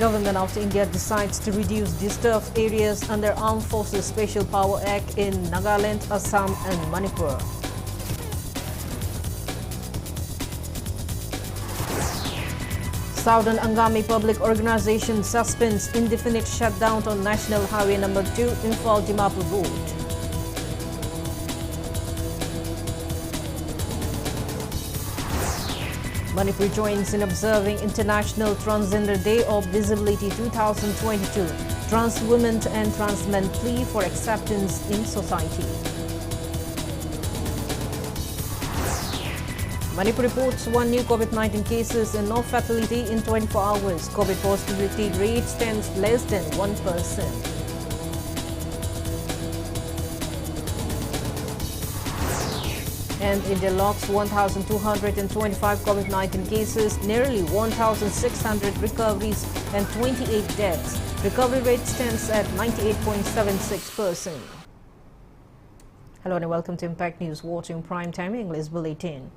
Government of India decides to reduce disturbed areas under Armed Forces Special Power Act in Nagaland, Assam and Manipur. Southern Angami Public Organization suspends indefinite shutdown on National Highway No. 2 Imphal-Dimapur Road. Manipur joins in observing International Transgender Day of Visibility 2022. Trans women and trans men plea for acceptance in society. Manipur reports 1 new COVID-19 cases and no fatality in 24 hours. COVID positivity rate stands less than 1%. And India logs 1,225 COVID-19 cases, nearly 1,600 recoveries and 28 deaths. Recovery rate stands at 98.76%. Hello and welcome to Impact News, watching Prime Time English Bulletin.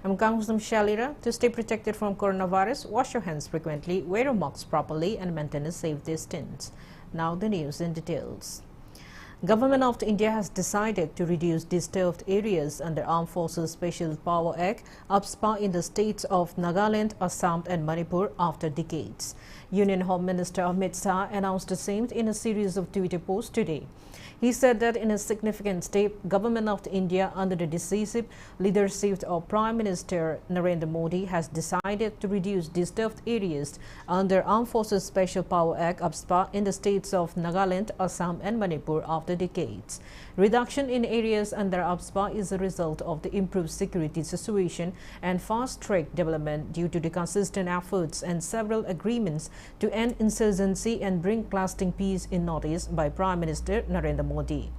I'm KANGUJAM SHELLYRA. To stay protected from coronavirus, wash your hands frequently, wear your masks properly and maintain a safe distance. Now the news in details. Government of India has decided to reduce disturbed areas under Armed Forces Special Power Act (AFSPA) in the states of Nagaland, Assam and Manipur after decades. Union Home Minister Amit Shah announced the same in a series of Twitter posts today. He said that in a significant step, Government of India under the decisive leadership of Prime Minister Narendra Modi has decided to reduce disturbed areas under Armed Forces Special Power Act (AFSPA) in the states of Nagaland, Assam and Manipur after decades. Reduction in areas under AFSPA is a result of the improved security situation and fast-track development due to the consistent efforts and several agreements to end insurgency and bring lasting peace in Northeast by Prime Minister Narendra Modi.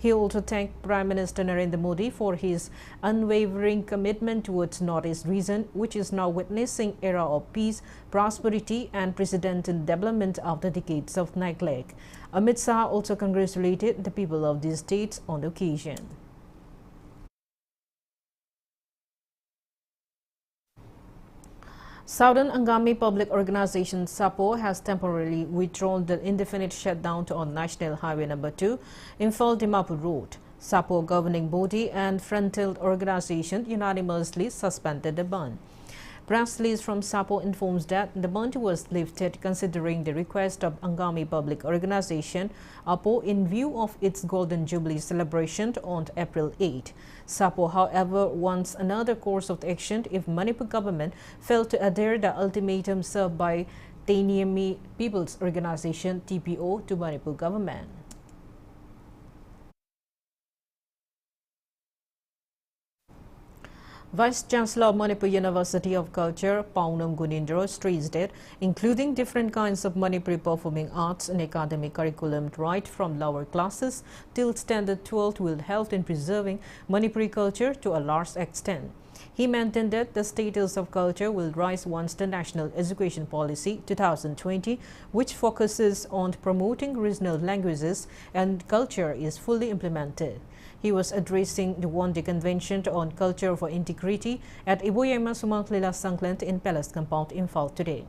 He also thanked Prime Minister Narendra Modi for his unwavering commitment towards Northeast region, which is now witnessing era of peace, prosperity and precedented development after decades of neglect. Amit Shah also congratulated the people of these states on the occasion. Southern Angami Public Organization SAPO has temporarily withdrawn the indefinite shutdown on National Highway No. 2 Imphal-Dimapur Road. SAPO governing body and frontal organization unanimously suspended the ban. Press release from SAPO informs that the ban was lifted considering the request of Angami Public Organization APO in view of its Golden Jubilee celebration on April 8. SAPO, however, wants another course of action if Manipur government failed to adhere the ultimatum served by Tainiyami People's Organization TPO to Manipur government. Vice Chancellor of Manipur University of Culture, Paunam Gunindro, stressed that including different kinds of Manipuri performing arts and academic curriculum right from lower classes till standard 12 will help in preserving Manipuri culture to a large extent. He maintained that the status of culture will rise once the National Education Policy 2020, which focuses on promoting regional languages and culture, is fully implemented. He was addressing the one-day convention on culture for integrity at Iboyema Sumangklila Sangkland in Palace Compound, Imphal today.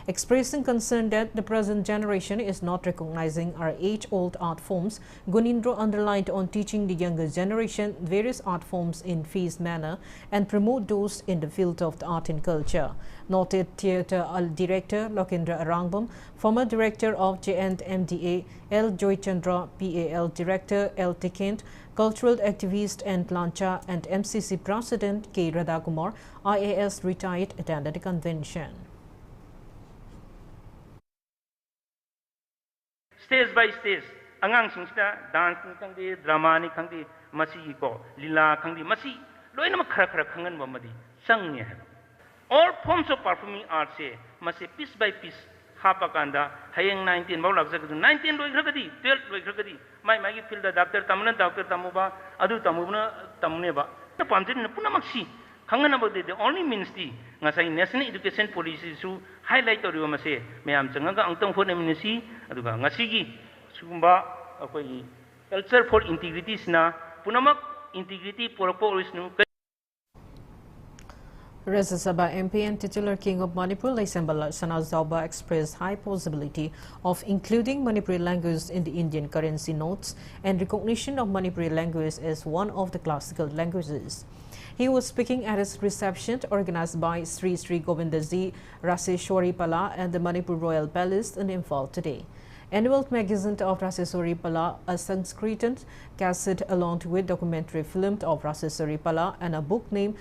Expressing concern that the present generation is not recognizing our age-old art forms, Gunindro underlined on teaching the younger generation various art forms in phased manner and promote those in the field of the art and culture. Noted theatre director Lokendra Arangbam, former director of JNMDA L. Joychandra, PAL director L. Tikent, cultural activist and Lancha and MCC president K. Radhakumar, IAS retired, attended the convention. Stage by stage, angang singsida dance ni khangdi, drama ni khangdi, masi ko lila khangdi masi loina khara khara khangan ba madi sang hai. All forms of performing arts se masi piece by piece hapakanda hayeng 19 baw lak jakadu 19 loi khagadi 12 loi khagadi mai mai field da doctor tamna doctor tamuba adu tamubna tamne ba na pamjin na puna maksi khangana ba the only means the ngasai national education policy su highlight toriwa mase mayam changa angtang phone amnesi aduga ngasigi sugumba akoi culture for integrity sna punamak integrity porpo orisnu. Rajya Sabha MP and titular King of Manipur, Laisambala Sanazauba, expressed high possibility of including Manipuri language in the Indian currency notes and recognition of Manipuri language as one of the classical languages. He was speaking at his reception organized by Sri Sri Govindaji Raseshwari Pala at the Manipur Royal Palace in Imphal today. Annual magazine of Raseshwari Pala, a Sanskritan cassette along with documentary film of Raseshwari Pala and a book named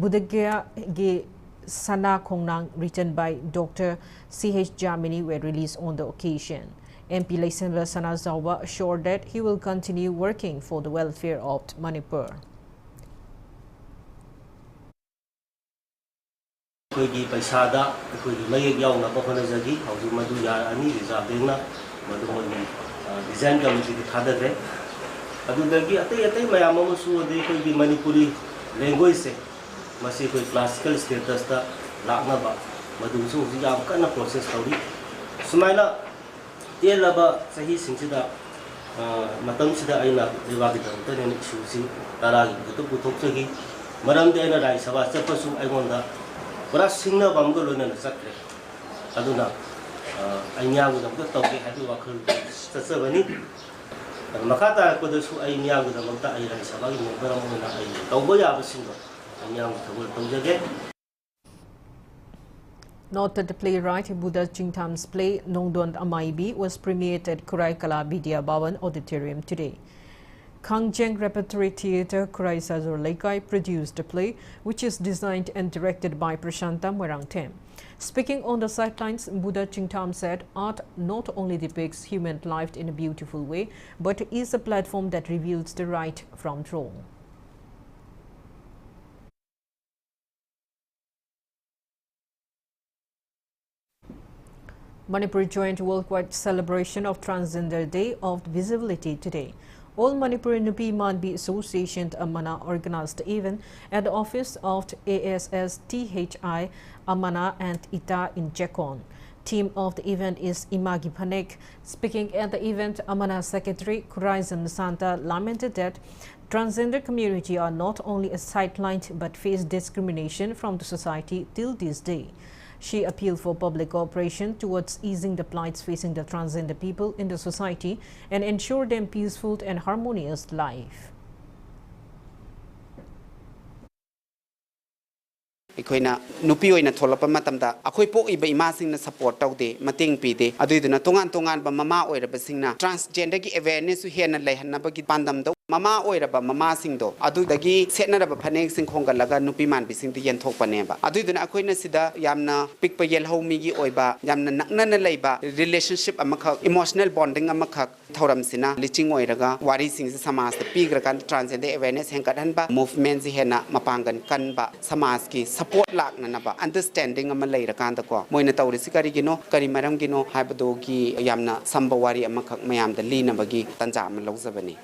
Budagya Ge Sana Kongnang, written by Dr. C.H. Jamini, were released on the occasion. MP Laisambala Sanazauba assured that he will continue working for the welfare of Manipur. Design Manipuri language masi classical status ta lakna ba madu su jam kana process tawri sumaila laba sahi singida matam sida aina riwa gi ta ne issue si tara gi to puthok chagi maram de aina rai sabha chapasu aigonda pura singna bamgo lona na sakre aduna ainya gu da tawge hadu wakhal tsabani makata ko da su ainya gu da mata ai rai sabha gi membara mo na ai tawbo ya basingo. Note that the playwright Buddha Chingtham's play Nongdon Amaibi was premiered at Kurai Kala Vidya Bhavan Auditorium today. KANGUJAM Repertory Theatre Kurai Sajor Laikai produced the play, which is designed and directed by Prashanta Mwerangtem. Speaking on the sidelines, Buddha Chingtham said, art not only depicts human life in a beautiful way, but is a platform that reveals the right from wrong. Manipur joined worldwide celebration of Transgender Day of Visibility today. All Manipur Nupi Manbi Association Amana organized the event at the office of ASSTHI Amana and Ita in Chekon. Theme of the event is Imagi Panek. Speaking at the event, Amana Secretary Kurizan Santa lamented that transgender community are not only sidelined but face discrimination from the society till this day. She appealed for public cooperation towards easing the plights facing the transgender people in the society and ensure them peaceful and harmonious life. Ikoina nupi oina tholapa matamda akhoi pok iba ima singna support tawde mating pide aduiduna tongan ba mama oiraba singna transgender gi awareness su hena lehanna ba gi pandam do mama oiraba mama singdo adudagi setnaraba phanek sing khongalaga nupi man bising di yenthokpa neba aduiduna akoina sida yamna pikpa yelhomi gi oiba yamna nakna leiba relationship amakha emotional bonding amakha thoram sina liching oiraga wari sing se samas ta pigra kan transgender awareness hengkadan ba movement si hena mapangan kan ba samas ki support lak na ba understanding ama leira kan ta ko moina tawri sikari gino kari maram gino haibado gi yamna sambawari amakha mayam da li na bagi tanja ma lawjabani.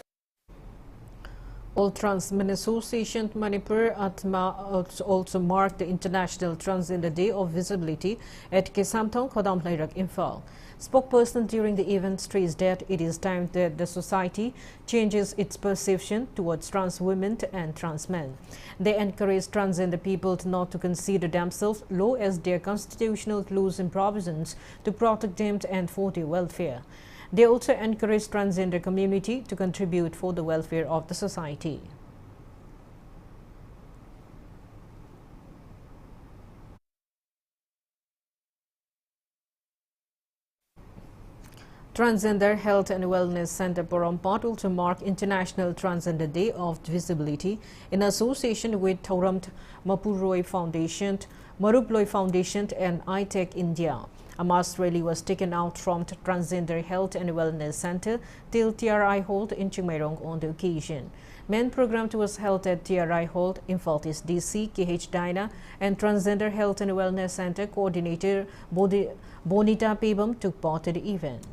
All Trans Men Association Manipur also marked the International Transgender Day of Visibility at Kesamthong Khodam Lairak Imphal. Spokesperson during the event stressed that it is time that the society changes its perception towards trans women and trans men. They encourage transgender people not to consider themselves low as their constitutional rules and provisions to protect them and for their welfare. They also encourage transgender community to contribute for the welfare of the society. Transgender Health and Wellness Center Porompat also mark International Transgender Day of Visibility in association with Thauram Mapuroi Foundation, Maruploi Foundation and iTech India. A mass rally was taken out from the Transgender Health and Wellness Center till TRI Hall in Chingmairong on the occasion. Main program was held at TRI Hall. Infaltis DC, KH Dina and Transgender Health and Wellness Center Coordinator Bonita Pebam took part in the event.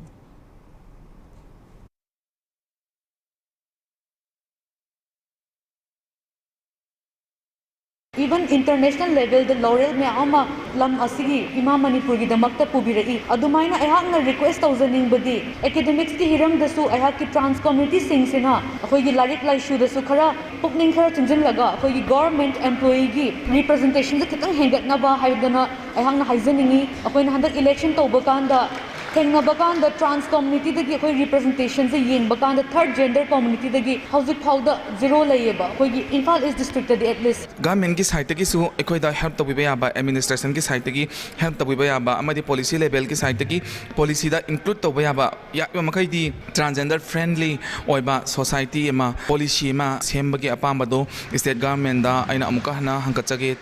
Even international level the laurel me ama lam asigi ima Manipur gi damakta pubirai adumaina ayhak na request thousanding badi academics ki hiram dasu ayhak ki trans community sing sina akhoi gi larik lai shu dasu khara pukning khara chunjin laga akhoi gi government employee gi representation da kitang hengat na ba haidana ayhak na haizaningi akhoi na handak election tawba kanda thengna bakan the trans community da gi akhoi representation se yeng bakan the third gender community da gi hauzik phauda zero layeba akhoi gi Imphal East district da at least government ki side ki su ekoi da help to be ba administration ki side ki help to be ba amadi policy level ki side ki policy da include to be ba ya makai di transgender friendly oiba society ma policy ma semba ki apamba do state government da aina amuka na hankachage.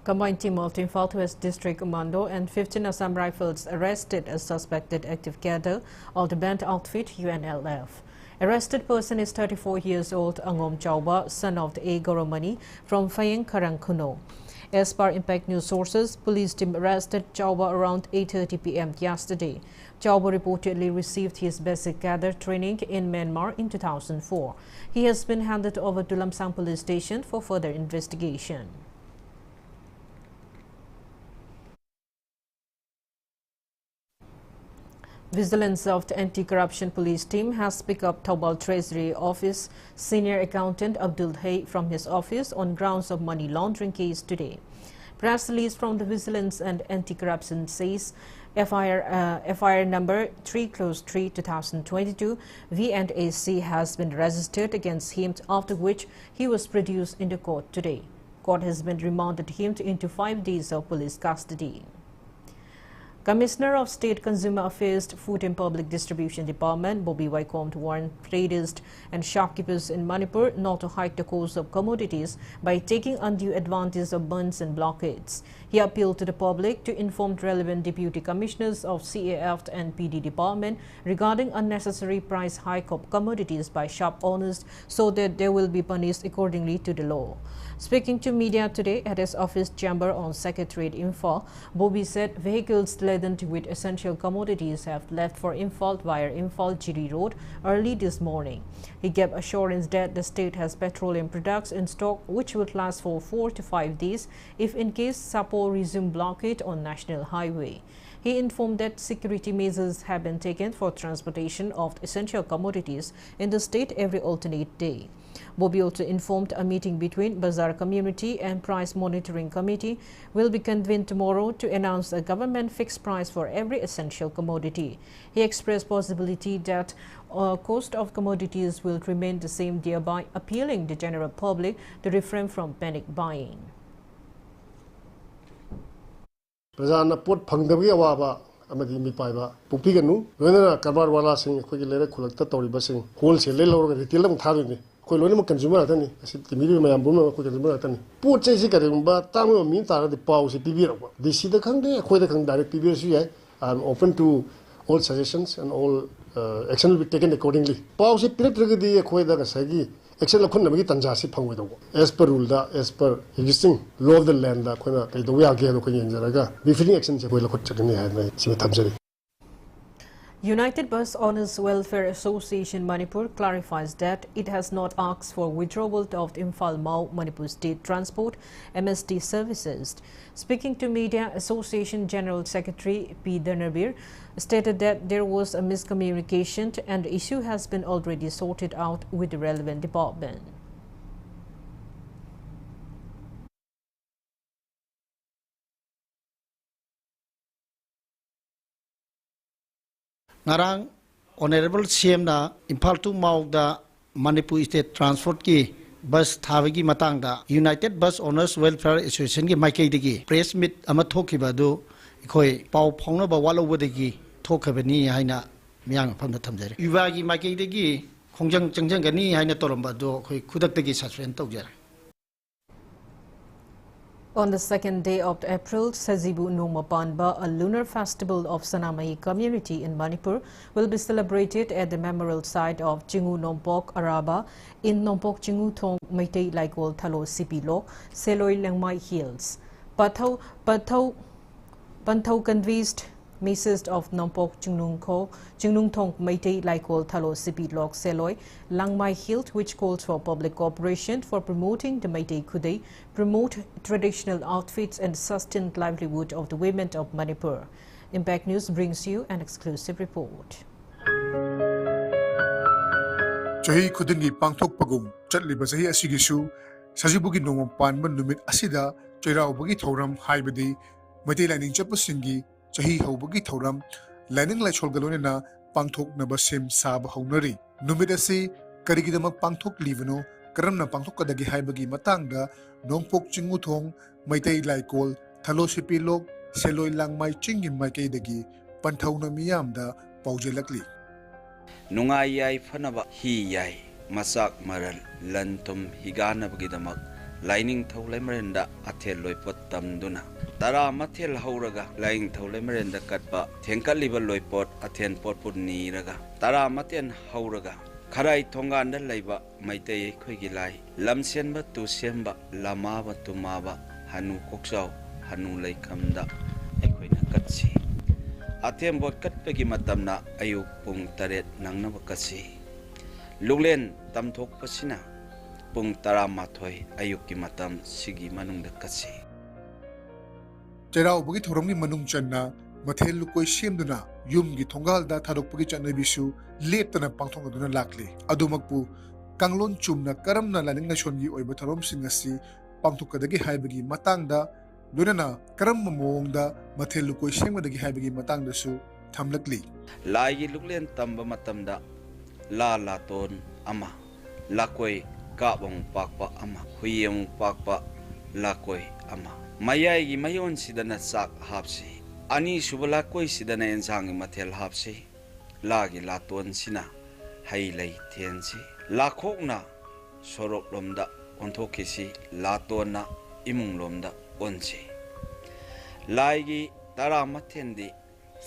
Combined team of Imphal West District Commando and 15 Assam Rifles arrested a suspected active cadre of the band outfit UNLF. Arrested person is 34 years old Angom Chauba, son of the A. Goromani from Fayeng Karangkuno. As per Impact News sources, police team arrested Chauba around 8:30 p.m. yesterday. Chauba reportedly received his basic cadre training in Myanmar in 2004. He has been handed over to Lamsang police station for further investigation. Vigilance of the Anti-Corruption Police team has picked up Taubal Treasury Office Senior Accountant Abdul Hay from his office on grounds of money laundering case today. Press release from the Vigilance and Anti-Corruption says FIR number 3/3/2022 V&AC has been registered against him, after which he was produced into court today. Court has been remanded him into 5 days of police custody. Commissioner of State Consumer Affairs, Food and Public Distribution Department, Bobby Waikom, warned traders and shopkeepers in Manipur not to hike the cost of commodities by taking undue advantage of bunds and blockades. He appealed to the public to inform relevant deputy commissioners of CAF and PD department regarding unnecessary price hike of commodities by shop owners so that they will be punished accordingly to the law. Speaking to media today at his office chamber on Secretariat Imphal, Bobby said vehicles laden with essential commodities have left for Imphal via Imphal Giri Road early this morning. He gave assurance that the state has petroleum products in stock which would last for 4 to 5 days if in case Sapo resume blockade on National Highway. He informed that security measures have been taken for transportation of essential commodities in the state every alternate day. Bobby also informed a meeting between Bazaar Community and Price Monitoring Committee will be convened tomorrow to announce a government fixed price for every essential commodity. He expressed possibility that cost of commodities will remain the same, thereby appealing the general public to refrain from panic buying. Bazarna pot phangdabi awaba amadi mi paiba pupiganu loina karbar wala sing khoi lere khulakta toriba sing wholesale le lorga retail lam thaduni khoi loina mo consumer atani asi timi mayam bum ko consumer atani pot chei si karumba tamu min tara de pau si pibira disi da khangde khoi da khang direct pibira su yai. I'm open to all suggestions and all action will be taken accordingly. Pau si pirat ragdi khoi da sagi action lakhun nami tanja si phangwe do as per rule da as per existing law of the land da khona kai do ya ge do ko yen jaraga befitting action se khoi lakhut chakni hai mai si thamjari. United Bus Owners Welfare Association Manipur clarifies that it has not asked for withdrawal of Imphal Mau Manipur State Transport MST services. Speaking to media, Association General Secretary P. Dhanarbir stated that there was a miscommunication and the issue has been already sorted out with the relevant department. Ngarang Honorable CM na Imphal to Mau da Manipur State Transport ki bus thavagi matang da United Bus Owners Welfare Association ki maikei degi press meet ama thokiba do khoi pau phongna ba walo bodegi thokhabani haina miyang phamna thamjare yuwagi maikei degi khongjang changjang gani haina toramba do khoi khudak degi suspend tawjare. On the second day of April, Sajibu Nomapanba, a lunar festival of Sanamai community in Manipur, will be celebrated at the memorial site of Jingu Nompok Araba in Nompok Jingu Thong Meitei Laikol Thalo Sipilo, Seloi Langmai Hills. Panthau convinced Masist of Nampok Chingnung Thong Meitei Laikol Thalo Sipi Lok Seloi Langmai Hilt, which calls for public cooperation for promoting the Meitei Kudai, promote traditional outfits and sustained livelihood of the women of Manipur. Impact News brings you an exclusive report. Chahi khudingi pangthok pagum chatliba chahi asigisu sajibugi nongom panba numit asida chairaubugi thoram haibadi Maitei Lining Chapasingi chahi haubugi thoram Lining Lacholgalonena pangthok naba sem sab haunari numit asi karigidamak pangthok livano karamna pangthok kadagi haibagi matangda nongpok chinguthong Maitei Laikol Thalo Sipilok Seloi Langmai Chingim Maikei dagi panthauna miyamda paujelakli Nungai yai fanaba hi yai masak maral lantum higana bagidamak lining thaulai marenda athel loipot tamduna tara mathel hauraga lining thaulai marenda katpa thengkaliba loipot athen potput niraga tara maten hauraga kharai thonganda laiba maitei khoigi lai lamsenba tu semba lamaba tumaba hanu koksaw hanu laikamda ekhoina katsi Atem bot katpegi matamna ayuk pung taret nangna bakasi. Luglen tamthok pasina pung taramathoi ayuk ki matam sigi manung dakasi. Chairau bugi thoramgi manung channa mathel lukoi semduna yumgi thongalda thadokpagi chanabisu leptana pangthongaduna lakli. Adumakpu kanglon chumna karamna laning nashongi oiba thorom singasi pangthokadagi haibagi matangda Lunana karam mamongda mathel lukoi sengmadagi haibagi matangdasu thamlakli Lai luglen tamba matamda la laton ama lakoi kabong pakpa ama huyeng pakpa lakoi ama mayai gi mayon sidana sak hapsi ani subala koi sidana ensang mathel hapsi lagi laton sina hailai thensi lakhokna sorok lomda onthokisi latona imung lomda onsi laigi tara mathendi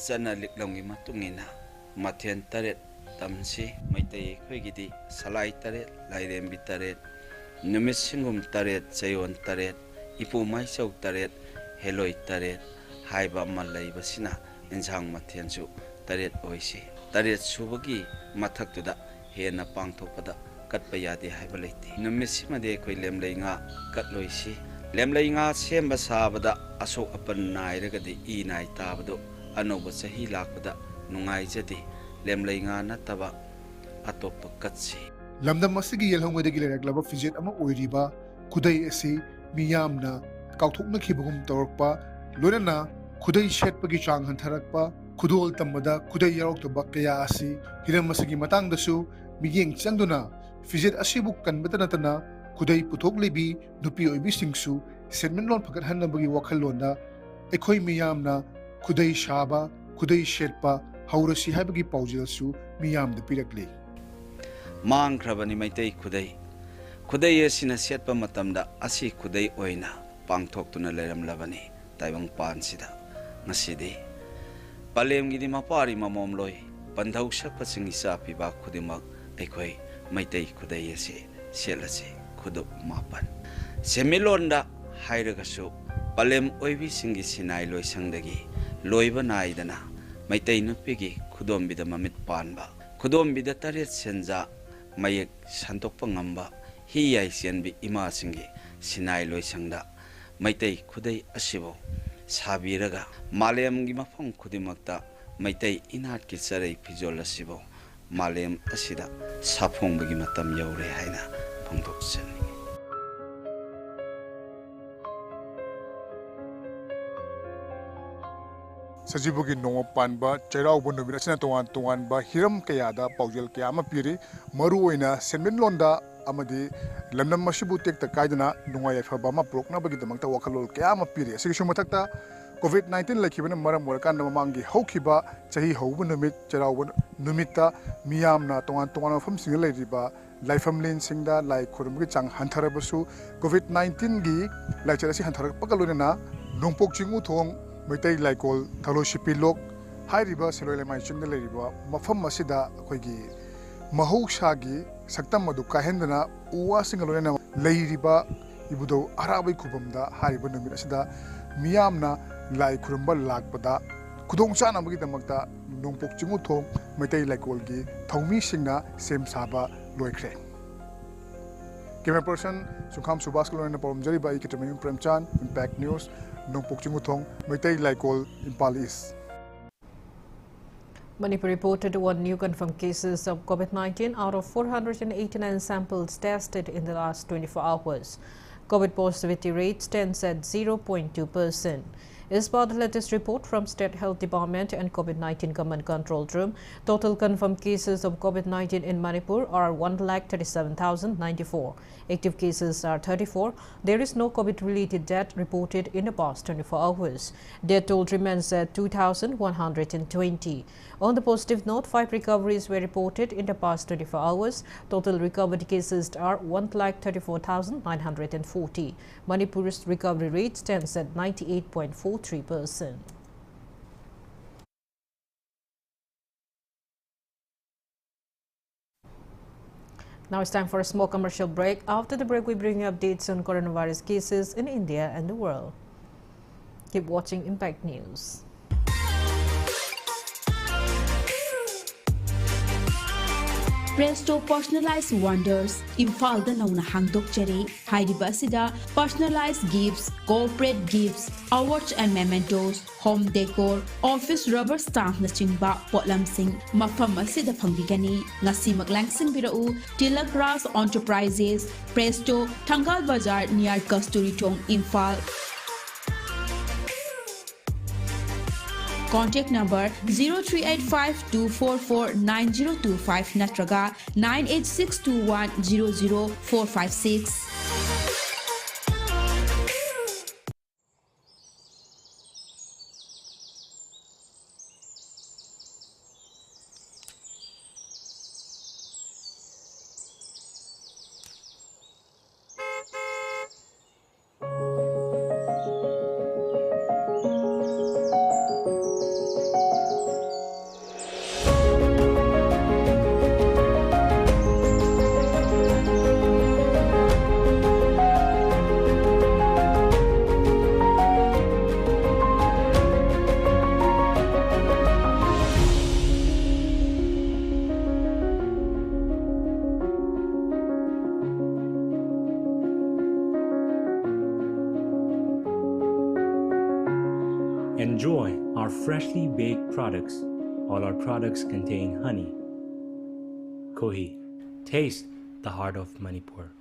sana liklongi matungina mathen taret tamsi maitei khogidi salai taret lairembi taret numis singum taret chayon taret ipu maisau taret heloi taret haiba malai basina insang mathensu taret oisi taret subagi mathaktuda hena pangthokpada katpa yade haiba leiti numis simade khoi lemlei nga katloisi lemlei nga semba sabada asok apan nairagadi I nai tabado anoba sahi lakpada nungai jadi lemlei nga nataba atoppa katsi lamdam asigi yelhongwedagi leraklaba fijet ama oiriba kudai asi miyamna kauthokna khibagum tawrpa loinana kudai shetpagi chang hantharakpa khudol tamada kudai yaroktoba kaya asi hiram asigi matangdasu miyeng changduna fijet asibu kanbata natana kudai puthok lebi nupi oibi singsu senmen lon phagat hanabagi wakhalonda ekhoi miyamna kudai shaba kudai shetpa haurasi habagi paujelsu miyamda pirakli mangkrabani maitei kudai asina setpa matamda asi kudai oina pangthoktuna leramlabani taibang pansida ngasidi palemgidi mapari mamomloi pandhau sakpa singisa piba khudimak ekhoi maitei kudai ase selase khuduk mapan semilonda hairagasu palem oibi singi sinai loisangdagi loiba naidana maitai nupigi khudombida mamit panba khudombida taret senja mayek santokpa ngamba hi yai senbi ima singi sinai loisangda maitai khudai asibo sabiraga malemgi mafang khudimakta maitai inat ki sarai pijol asibo malem asida saphongbagi matam yaure haina phongdoksen Sajibugi nongo panba chairau bonubina sina tongan ba hiram kayada paujel kaya ama piri maru oina senmen londa amadi lamnam masibu tekta kaidana nungai faba ma prokna bagi damangta wakalol kaya ama piri asigi sumatakta COVID-19 laikibana maram warkan mamangi haukiba chahi haubu numit chairau numita miyamna tongan mafam singa lairiba laifam lin singda lai khurumgi chang hantharabasu COVID-19 gi laicharasi hantarak pakalunena nongpok chingu thong Maitei Laikol Thalo Sipilok hairiba seloi lemai chingda leiriba mafam asida akoigi mahousagi saktam madu kahendana uwa singalona leiriba ibudo arabai khubamda hairiba numit asida miyamna lai khurumba lakpada खुदोंग चानबगीदमक्ता नोंपोक चिमुथों मैतै लाइकोलगी थौमीसिंगना सेम साबा लोइख्रे camera person Sukham Subhash कलोन परमजरीबा इकेटमिन Premchand impact news Nongpok Chimuthong Meitei Laikol Imphal east Manipur reported 1 new confirmed cases of COVID-19 out of 489 samples tested in the last 24 hours. COVID positivity rate stands at 0.2%. As per the latest report from State Health Department and COVID-19 Command Control Room, total confirmed cases of COVID-19 in Manipur are 137,094. Active cases are 34. There is no COVID-related death reported in the past 24 hours. Death toll remains at 2,120. On the positive note, 5 recoveries were reported in the past 24 hours. Total recovered cases are 134,940. Manipur's recovery rate stands at 98.43%. Now it's time for a small commercial break. After the break, we bring you updates on coronavirus cases in India and the world. Keep watching Impact News. Presto Personalized Wonders, Imphal da nauna hangdokchari, hairiba asida personalized gifts, corporate gifts, awards and mementos, home decor, office rubber stamp na chingba potlamsing mafam asida phangbigani ngasi maglangsing birau Tilak Ras Enterprises, Presto, Thangal Bazar near Kasturi Thong, Imphal. Contact number 0385-244-9025 natraga 98621-00456. Enjoy our freshly baked products. All our products contain honey. Kohi, taste the heart of Manipur.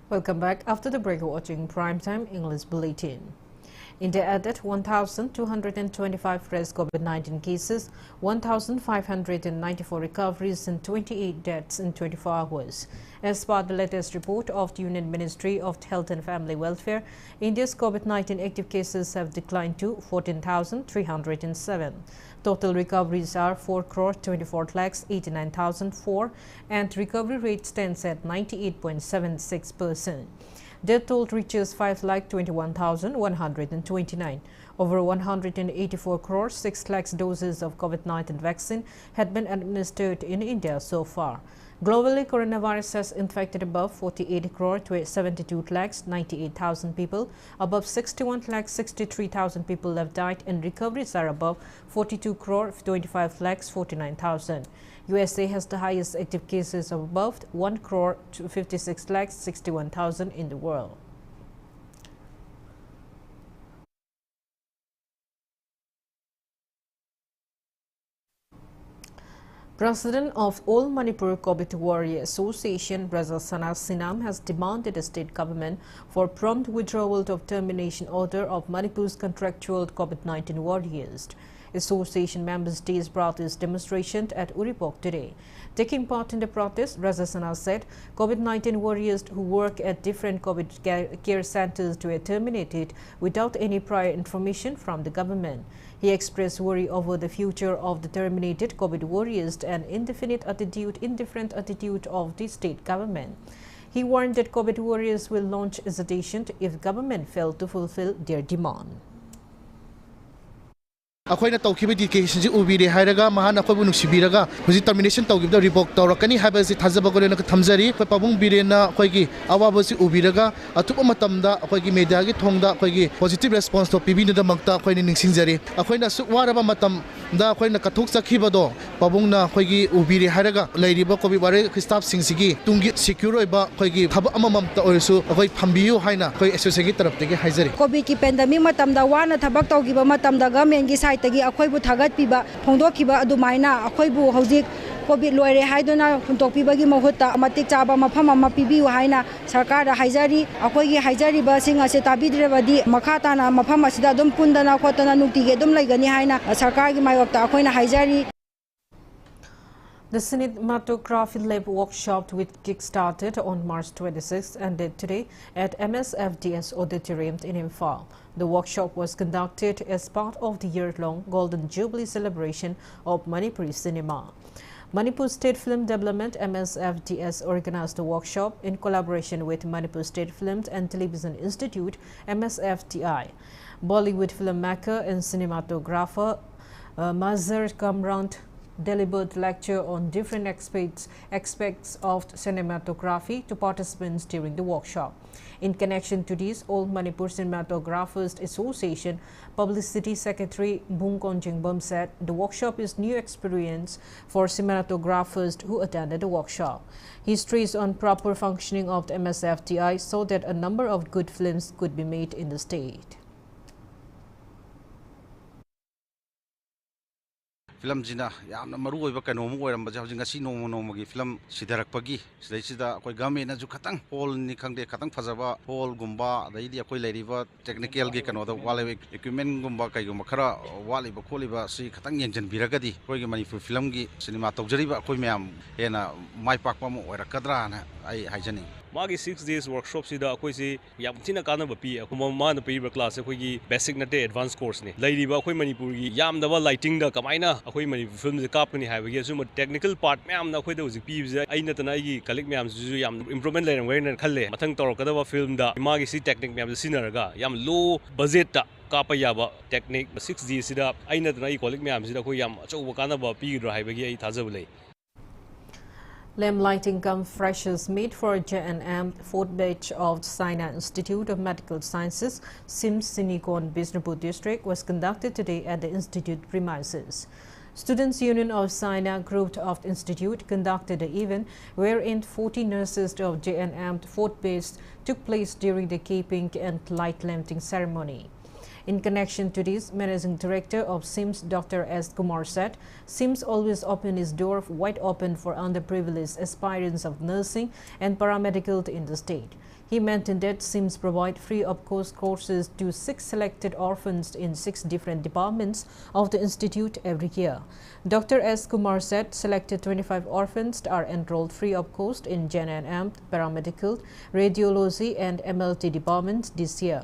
Welcome back. After the break, we're watching Primetime English Bulletin. India added 1,225 fresh COVID-19 cases, 1,594 recoveries and 28 deaths in 24 hours. As per the latest report of the Union Ministry of Health and Family Welfare, India's COVID-19 active cases have declined to 14,307. Total recoveries are 4,24,89,004 and recovery rate stands at 98.76%. Death toll reaches 5,21,129. Over 184 crore 6 lakhs doses of COVID-19 vaccine had been administered in India so far. Globally, coronavirus has infected above 48 crore 72 lakhs 98,000 people. Above 61 lakhs 63,000 people have died and recoveries are above 42 crore 25 lakhs 49,000. USA has the highest active cases of above 1 crore 56 lakhs 61,000 in the world. President of All Manipur COVID Warrior Association, Sana Sinam, has demanded the state government for prompt withdrawal of termination order of Manipur's contractual COVID-19 warriors. Association members brought this demonstration at Uripok today. Taking part in the protest, Sana said COVID-19 warriors who work at different COVID care centers were terminated without any prior information from the government. He expressed worry over the future of the terminated COVID warriors and indifferent attitude of the state government. He warned that COVID warriors will launch hesitation if government failed to fulfill their demand. ꯑꯩꯈꯣꯏꯅ ꯇꯧꯈꯤꯕ ꯗꯤꯀꯦꯁꯟꯁꯤ ꯎꯕꯤꯔꯦ ꯍꯥꯏꯔꯒ ꯃꯍꯥꯛꯅ ꯑꯩꯈꯣꯏꯕꯨ ꯅꯨꯡꯁꯤꯕꯤꯔꯒ ꯍꯧꯖꯤꯛ termination ꯇꯧꯈꯤꯕꯗ revoke ꯇꯧꯔꯛꯀꯅꯤ ꯍꯥꯏꯕꯁꯤ ꯊꯥꯖꯕ ꯈꯣꯏꯅ ꯊꯝꯖꯔꯤ ꯑꯩꯈꯣꯏ ꯄꯥꯕꯨꯡ ꯕꯤꯔꯦꯟꯅ ꯑꯩꯈꯣꯏꯒꯤ ꯑꯋꯥꯕꯁꯤ ꯎꯕꯤꯔꯒ ꯑꯊꯨꯕ ꯃꯇꯝꯗ ꯑꯩꯈꯣꯏꯒꯤ ꯃꯦꯗꯤꯌꯥꯒꯤ ꯊꯣꯡꯗ ꯑꯩꯈꯣꯏꯒꯤ ꯄꯣꯖꯤꯇꯤꯕ ꯔꯦꯁꯄꯣꯟꯁꯇꯣ ꯄꯤꯕꯤꯅꯕꯗꯃꯛꯇ ꯑꯩꯈꯣꯏꯅ ꯅꯤꯡꯁꯤꯡꯖꯔꯤ ꯑꯩꯈꯣꯏꯅ ꯑꯁꯨꯛ ꯋꯥꯔꯕ ꯃꯇꯝꯗ ꯑꯩꯈꯣꯏꯅ ꯀꯠꯊꯣꯛꯆꯈꯤꯕꯗꯣ ꯄꯥꯕꯨꯡꯅ ꯑꯩꯈꯣꯏꯒꯤ ꯎꯕꯤꯔꯦ ꯍꯥꯏꯔꯒ ꯂꯩꯔꯤꯕ ꯀꯣꯚꯤꯗ ꯋꯥꯔꯤꯌꯔ ꯁ꯭ꯇꯥꯐꯁꯤꯡꯁꯤꯒꯤ ꯇꯨꯡꯒꯤ ꯁꯦꯀ꯭ꯌꯨꯔ ꯑꯣꯏꯕ ꯑꯩꯈꯣꯏꯒꯤ ꯊꯕꯛ ꯑꯃꯃꯝꯇ ꯑꯣꯏꯔꯁꯨ ꯑꯩꯈꯣꯏ ꯐꯝꯕꯤꯌꯨ ꯍꯥꯏꯅ ꯑꯩꯈꯣꯏ ꯑꯦꯁꯣꯁꯤꯌꯦꯁꯟꯒꯤ ꯇꯔꯐꯇꯒꯤ ꯍꯥꯏꯖꯔꯤ ꯀꯣꯚꯤꯗꯀꯤ ꯄꯦꯟꯗꯦꯃꯤꯛ ꯃꯇꯝꯗ ꯋꯥꯅ ꯊꯕꯛ ꯇꯧꯈꯤꯕ ꯃꯇꯝꯗ ꯒꯚꯔꯟꯃꯦꯟꯠꯒꯤ ꯁꯥꯏꯠꯇꯒꯤ ꯑꯩꯈꯣꯏꯕꯨ ꯊꯥꯒꯠꯄꯤꯕ ꯐꯣꯡꯗꯣꯛꯈꯤꯕ ꯑꯗꯨꯃꯥꯏꯅ ꯑꯩꯈꯣꯏꯕꯨ ꯍꯧꯖꯤꯛ ꯀꯣꯚꯤꯗ ꯂꯣꯏꯔꯦ ꯍꯥꯏꯗꯨꯅ ꯍꯨꯟꯇꯣꯛꯄꯤꯕꯒꯤ ꯃꯍꯨꯠꯇ ꯃꯇꯤꯛ ꯆꯥꯕ ꯃꯐꯝ ꯑꯃ ꯄꯤꯕꯤꯌꯨ ꯍꯥꯏꯅ ꯁꯔꯀꯥꯔꯗ ꯍꯥꯏꯖꯔꯤ ꯑꯩꯈꯣꯏꯒꯤ ꯍꯥꯏꯖꯔꯤꯕꯁꯤꯡ ꯑꯁꯤ ꯇꯥꯕꯤꯗ꯭ꯔꯕꯗꯤ ꯃꯈꯥ ꯇꯥꯅ ꯃꯐꯝ ꯑꯁꯤꯗ ꯑꯗꯨꯝ ꯄꯨꯟꯗꯅ ꯈꯣꯠꯇꯅ ꯅꯨꯡꯇꯤꯒꯤ ꯑꯗꯨꯝ ꯂꯩꯒꯅꯤ ꯍꯥꯏꯅ ꯁꯔꯀꯥꯔꯒꯤ ꯃꯥꯌꯣꯛꯇ ꯑꯩꯈꯣꯏꯅ ꯍꯥꯏꯖꯔꯤ. The cinematography lab workshop, which kick-started on March 26, ended today at MSFDS Auditorium in Imphal. The workshop was conducted as part of the year-long Golden Jubilee celebration of Manipuri cinema. Manipur State Film Development MSFDS organized the workshop in collaboration with Manipur State Film and Television Institute MSFTI. Bollywood filmmaker and cinematographer Mazhar Kamran delivered lecture on different aspects of cinematography to participants during the workshop. In connection to this, All Manipur Cinematographers Association Publicity Secretary Bung Konjingbom said the workshop is new experience for cinematographers who attended the workshop. He stressed on proper functioning of the MSFTI so that a number of good films could be made in the state. Film Jina, Yam Maru, Kanomo, and Bajazingasi no Monomogi film, Sidarakpagi, Slecida, Kogami, and Zukatang, Paul Nikang de Katang Fazava, Paul Gumba, the Idia Koila River, Technical Gik and other Wale equipment Gumba Kayumakara, Wali Bokoliva, see Katang and Biragadi, Kogamani for Filmgi, Cinematography, Koyam, and my Pakamo or a Kadran, I hygienic. Magi 6 days workshop sida akoi si yam thina kanaba pi akuma man pi class akoi gi basic nate advanced course ni lairiba akoi Manipur gi yam daba lighting da kamaina akoi Manipur film je kapni haiba gi suma technical part myam na akoi da uzik pi je aina tana gi colleague myam ju yam improvement leirang wein khalle mathang torkadaba film da magi si technique myam sinaraga yam low budget ta kapa yaba technique 6G sida aina tana gi colleague myam sida akoi yam achoba kanaba pi ro haiba gi ai thajabulei. Lamp lighting cum freshers meet for JNM 4th batch of Sina Institute of Medical Sciences, SIMS Sinicon, Bishnupur district was conducted today at the institute premises. Students' Union of Sina group of the institute conducted the event wherein 40 nurses of JNM 4th batch took place during the keeping and light lamping ceremony. In connection to this, Managing Director of SIMS, Dr. S. Kumar said, SIMS always open its door wide open for underprivileged aspirants of nursing and paramedical in the state. He mentioned that SIMS provide free of cost courses to 6 selected orphans in 6 different departments of the institute every year. Dr. S. Kumar said selected 25 orphans are enrolled free of cost in JNM, paramedical, radiology and MLT departments this year.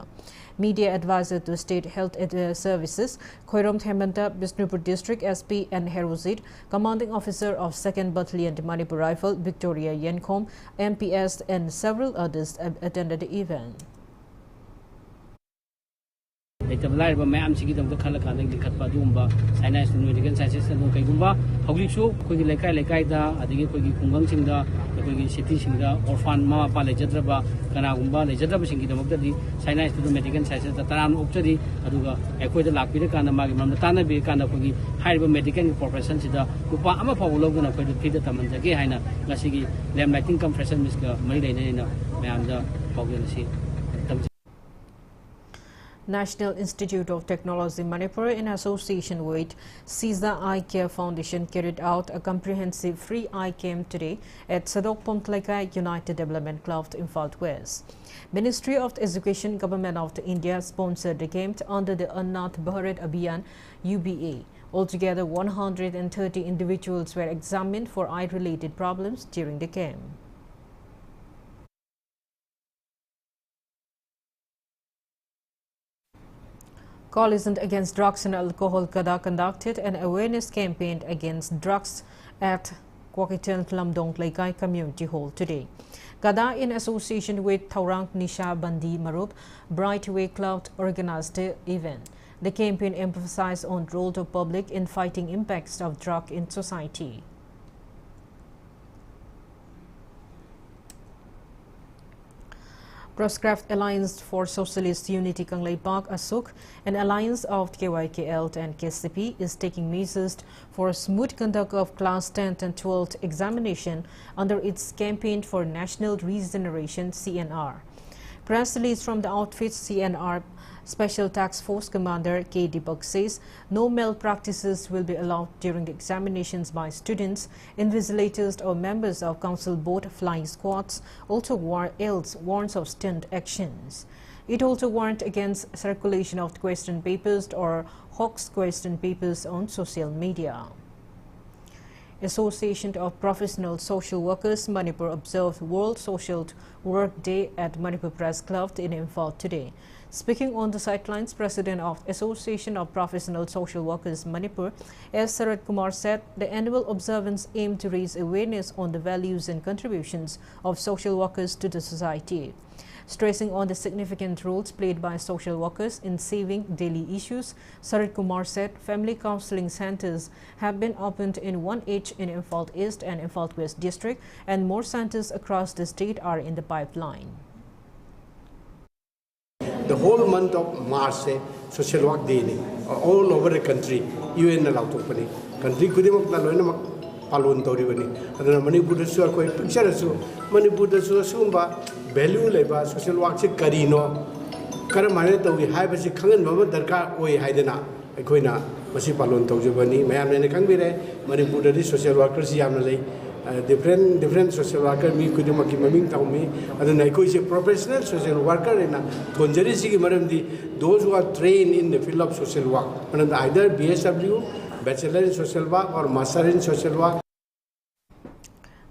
Media Advisor to State Health Services, Khoirom Themanta, Bishnupur District SP and Herozid, Commanding Officer of 2nd Battalion Manipur Rifle, Victoria Yenkom, MPS and several others attended the event. Later, ma'am, she gave them the color candle, the Katpadumba, Science Medical Sciences, and Kagumba, Hoglisu, Kugilaida, I think Kugi Singa, the Kugi City Singa, Orphan Ma, Palajatraba, Kanagumba, the Jatraba Singing of the Science Medical Sciences, the Taran Optadi, Aduga, Equa the Lapida, and the Magam, the Tana Bikana Kugi, higher medical professions, the Kupa Ama Pavlogan of the Peter Tamanja, Gaina, Lasigi, Lam Lighting Compression, Miska, Marina, Ma'am, the Pogancy. National Institute of Technology Manipur, in association with CISA Eye Care Foundation, carried out a comprehensive free eye camp today at Sadok Pomtleka United Development Club in Imphal West. Ministry of Education, Government of India sponsored the camp under the Annat Bharat Abhiyan UBA. Altogether, 130 individuals were examined for eye-related problems during the camp. Coalition Against Drugs and Alcohol Kada conducted an awareness campaign against drugs at Kwakitan Lamdong Laikai Community Hall today. Kada, in association with Taurang Nisha Bandi Marup, Brightway Club, organized the event. The campaign emphasized on the role of public in fighting impacts of drug in society. Proscraft Alliance for Socialist Unity Kanglei Park Asuk, an alliance of KYKL and KCP, is taking measures for a smooth conduct of Class 10th and 12th examination under its campaign for National Regeneration (CNR). Press release from the outfit's CNR Special Task Force Commander K. Deepak says no malpractices will be allowed during the examinations by students, invigilators or members of council board flying squads, also warns of stint actions. It also warned against circulation of question papers or hoax question papers on social media. Association of Professional Social Workers Manipur observed World Social Work Day at Manipur Press Club in Imphal today. Speaking on the sidelines, President of Association of Professional Social Workers Manipur, S. Sarat Kumar said the annual observance aimed to raise awareness on the values and contributions of social workers to the society. Stressing on the significant roles played by social workers in saving daily issues, Sarat Kumar said family counseling centers have been opened in 1H in Imphal East and Imphal West district, and more centers across the state are in the pipeline. The whole month of March, Social Work Day, all over the country, UN allowed to open it. Country palun tauribani adana Manipur su koi picture su Manipur su sumba value leba social work se karino karamane tawi haiba se khangan mama darkar oi haidana ekoina masi palun taujibani mayam ne khangbire Manipur di social workers yamna lei different social worker mi kuduma ki maming taumi adana ekoi se professional social worker ena gonjari sigi maramdi those who are trained in the field of social work and either BSW Bachelor in Social Work or Master in Social Work.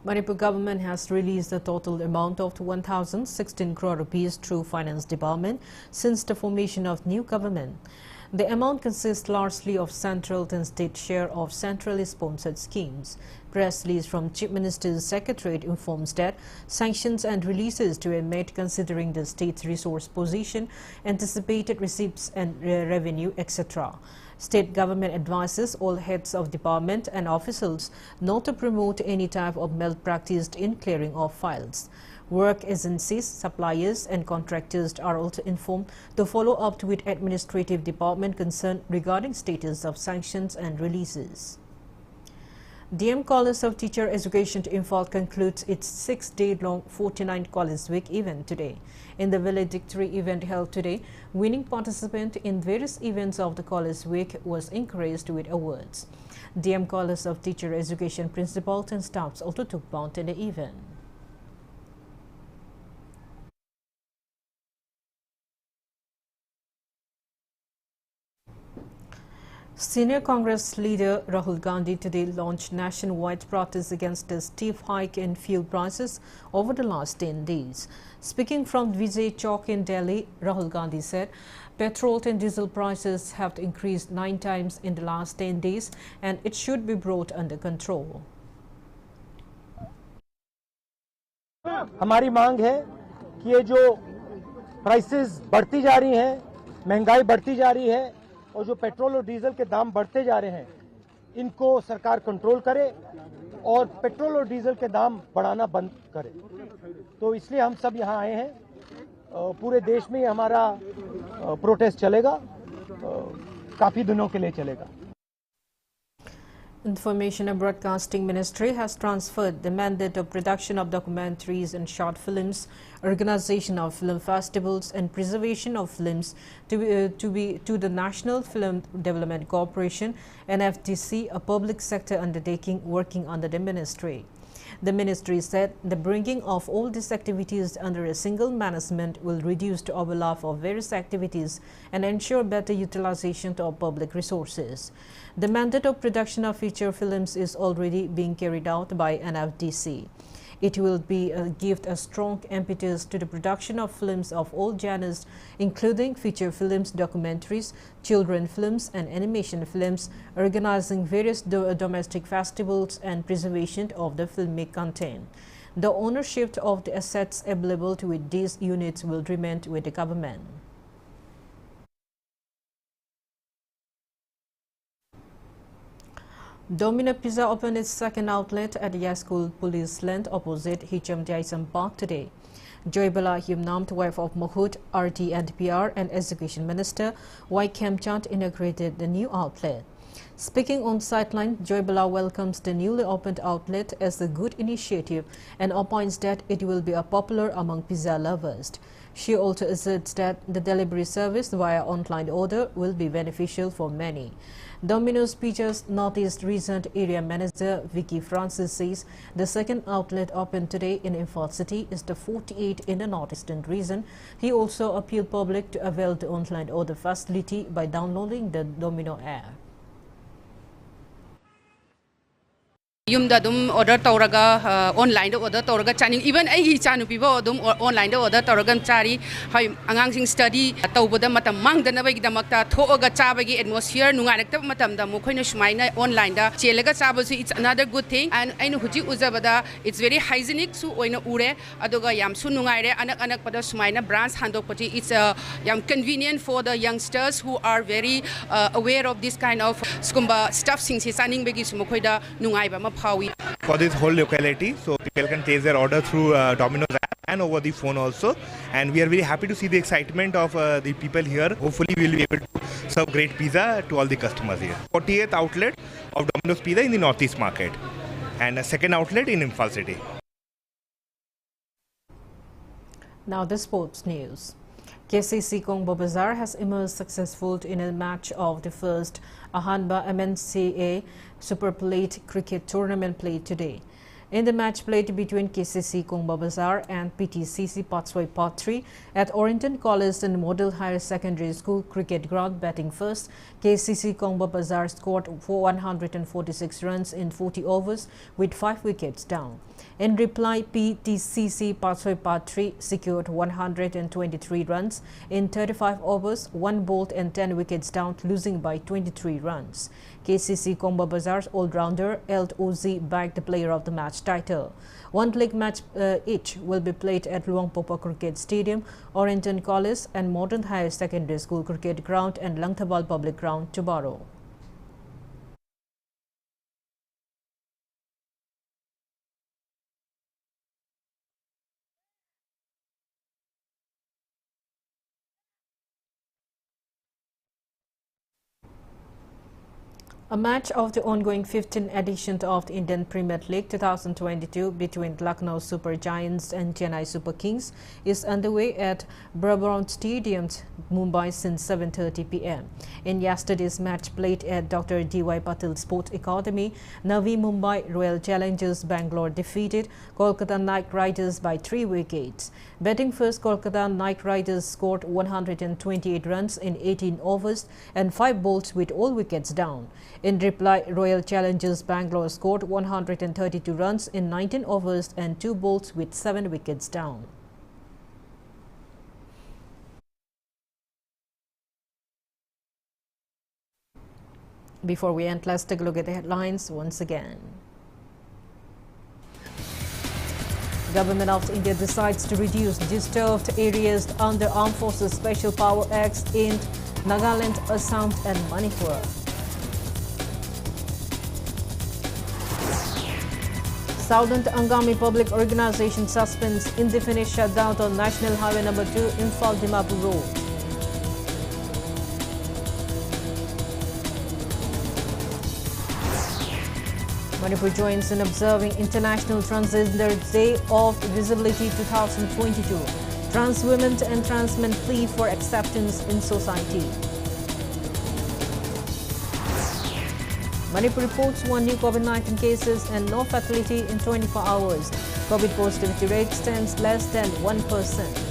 Manipur government has released the total amount of 1,016 crore rupees through Finance Department since the formation of new government. The amount consists largely of central and state share of centrally sponsored schemes. Press release from Chief Minister's Secretariat informs that sanctions and releases to be made considering the state's resource position, anticipated receipts and revenue, etc. State government advises all heads of department and officials not to promote any type of malpractice in clearing of files. Work agencies, suppliers and contractors are also informed to follow up with administrative department concerned regarding status of sanctions and releases. DM College of Teacher Education to Imphal concludes its 6-day-long 49th College Week event today. In the valedictory event held today, winning participant in various events of the College Week was encouraged with awards. DM College of Teacher Education principals and staffs also took part in the event. Senior Congress leader Rahul Gandhi today launched nationwide protests against the steep hike in fuel prices over the last 10 days. Speaking from Vijay Chowk in Delhi, Rahul Gandhi said petrol and diesel prices have increased 9 times in the last 10 days and it should be brought under control. हमारी मांग है कि ये जो prices बढ़ती जा रही हैं, महंगाई बढ़ती जा रही है और जो पेट्रोल और डीजल के दाम बढ़ते जा रहे हैं, इनको सरकार कंट्रोल करे और पेट्रोल और डीजल के दाम बढ़ाना बंद करे। तो इसलिए हम सब यहाँ आए हैं। पूरे देश में हमारा प्रोटेस्ट चलेगा, काफी दिनों के लिए चलेगा। Information and Broadcasting Ministry has transferred the mandate of production of documentaries and short films, organization of film festivals and preservation of films to the National Film Development Corporation, NFDC, a public sector undertaking working under the ministry. The ministry said the bringing of all these activities under a single management will reduce the overlap of various activities and ensure better utilization of public resources. The mandate of production of feature films is already being carried out by NFDC. It will give a strong impetus to the production of films of all genres, including feature films, documentaries, children films and animation films, organizing various domestic festivals and preservation of the filmic content. The ownership of the assets available to these units will remain with the government. Domino Pizza opened its second outlet at the Yaskul Police Land opposite Hicham Jaisam Park today. Joybala Himnamt, wife of Mahut, RT and PR and Execution Minister Y. Kemchand inaugurated the new outlet. Speaking on sideline, Joybala welcomes the newly opened outlet as a good initiative and opines that it will be popular among pizza lovers. She also asserts that the delivery service via online order will be beneficial for many. Domino's Pizza's Northeast Region Area Manager Vicky Francis says the second outlet opened today in Imphal City is the 48th in the Northeastern region. He also appealed public to avail the online order facility by downloading the Domino app. Yumda dum order toraga online order toraga chaning even ai chanu pibo dum online order toraga chari hai angang sing study tawboda matam mangdana bagi damakta thoga chabagi atmosphere nungarekta matam da mukhoina sumaina online da chelaga chabasu it's another good thing and ainu huji uzabada it's very hygienic su oina ure aduga yam su nungaire anak anak pada sumaina branch handokpati it's yam convenient for the youngsters who are very aware of this kind of skumba stuff sing si saning bagi sumukhoida nungaiba for this whole locality, so people can place their order through Domino's app and over the phone also, and we are very happy to see the excitement of the people here. Hopefully we will be able to serve great pizza to all the customers here. 48th outlet of Domino's Pizza in the Northeast market and a second outlet in Imphal City. Now the sports news. KCC Kongbo Bazaar has emerged successful in a match of the first Ahanba MNCA Super Plate cricket tournament played today. In the match played between KCC Kongbo Bazaar and PTCC Patswai Part 3 at Orrington College and Model Higher Secondary School cricket ground, batting first, KCC Kongbo Bazaar scored 146 runs in 40 overs with 5 wickets down. In reply, PTCC Patswai Part 3 secured 123 runs in 35 overs, 1 bowled and 10 wickets down, losing by 23 runs. KCC Kongbo Bazaar's all-rounder Eld Uzi bagged the player of the match title. One leg match each will be played at Luang Popa Cricket Stadium, Orrington College and Modern Higher Secondary School Cricket Ground and Langthabal Public Ground tomorrow. A match of the ongoing 15th edition of the Indian Premier League 2022 between Lucknow Super Giants and Chennai Super Kings is underway at Brabourne Stadium, Mumbai since 7:30 p.m. In yesterday's match played at Dr. D.Y. Patil Sports Academy, Navi Mumbai Royal Challengers Bangalore defeated Kolkata Knight Riders by 3 wickets. Batting first, Kolkata Knight Riders scored 128 runs in 18 overs and 5 bowls with all wickets down. In reply, Royal Challengers Bangalore scored 132 runs in 19 overs and 2 bowls with 7 wickets down. Before we end, let's take a look at the headlines once again. Government of India decides to reduce disturbed areas under Armed Forces Special Power Acts in Nagaland, Assam and Manipur. Southern Angami Public Organization suspends indefinite shutdown on National Highway No. 2 Imphal Dimapur Road. Manipur joins in observing International Transgender Day of Visibility 2022. Trans women and trans men plea for acceptance in society. Manipur reports 1 new COVID-19 cases and no fatality in 24 hours. COVID positivity rate stands less than 1%.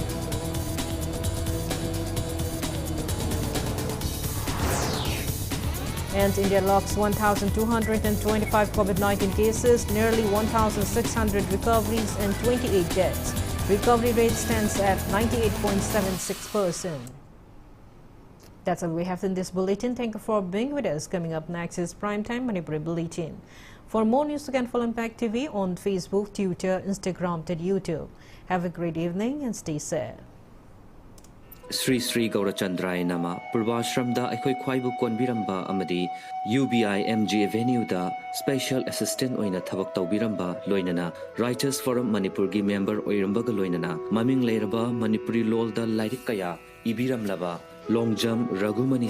And India logs 1,225 COVID-19 cases, nearly 1,600 recoveries and 28 deaths. Recovery rate stands at 98.76%. That's all we have in this bulletin. Thank you for being with us. Coming up next is Primetime Manipuri Bulletin. For more news, you can follow Impact TV on Facebook, Twitter, Instagram, and YouTube. Have a great evening and stay safe. Sri Sri Gaurachandrai Nama Purvashramda Akhoi Khwaibu Konbiramba Amadi UBI MG Avenue da Special Assistant Oina Thabak Taubiramba Loinana Writers Forum Manipur gi member Oirambaga Loinana Maming Leraba Manipuri Lol da Lairik Kaya Ibiram Laba Long Jump Ragumani